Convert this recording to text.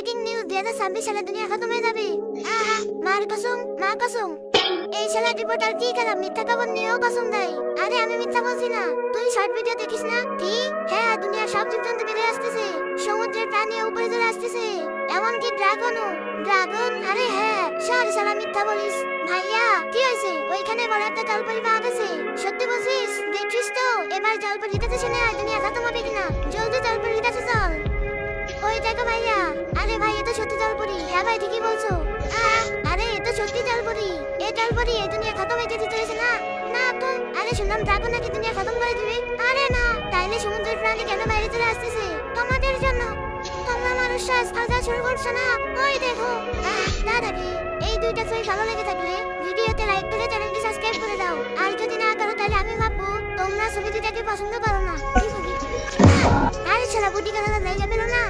Breaking news 2026 সালে দুনিয়া খতম হয়ে যাবে। আহা, মার কসম, মা কসম। এই শালা রিপোর্টার কি খারাপ মিথ্যা খবর নিয়েও কসম দেয়। আরে আমি মিথ্যা বলছি না, তুই শর্ট ভিডিও দেখিস না? কি? হ্যাঁ, দুনিয়ার সব জীবজন্তু বেড়ে আসতেছে, সমুদ্রের প্রাণী উপরে চলে আসতেছে, এমনকি ড্রাগনও। ড্রাগন? আরে হ্যাঁ, সরি শালা মিথ্যা বলিস। ভাইয়া কি হয়েছে? ওইখানে বড় একটা জলপরি পাওয়া গেছে। সত্যি বলছিস? দেখছিস তো এবার জলপরির কাছে শুনে আয় দুনিয়া খতম হবে কিনা। জলদি জলপরির কাছে চল। ওই দেখো ভাইয়া। আরে ভাই এ তো সত্যি জলপরি। হ্যাঁ ভাই ঠিকই বলছো। আরে এ তো সত্যি জলপরি। এই জলপরি এই দুনিয়া খতম হয়ে যেতে চলেছে না? না তো। আরে শুনলাম ড্রাগন নাকি দুনিয়া খতম করে দিবে। আরে না, তাইলে সমুদ্রের প্রাণী কেন বাইরে চলে আসতেছে? তোমাদের জন্য। তোমরা মানুষরা আজকাল যা শুরু করছো না, ওই দেখো। দাদাকে এই দুইটা ছবি ভালো লেগে থাকলে ভিডিওতে লাইক করে চ্যানেলটি সাবস্ক্রাইব করে দাও। আর যদি না করো তাহলে আমি ভাববো তোমরা ছবি দুটাকে পছন্দ করো না। আরে শালা বুদ্ধি কথা জায়গা পেলো না।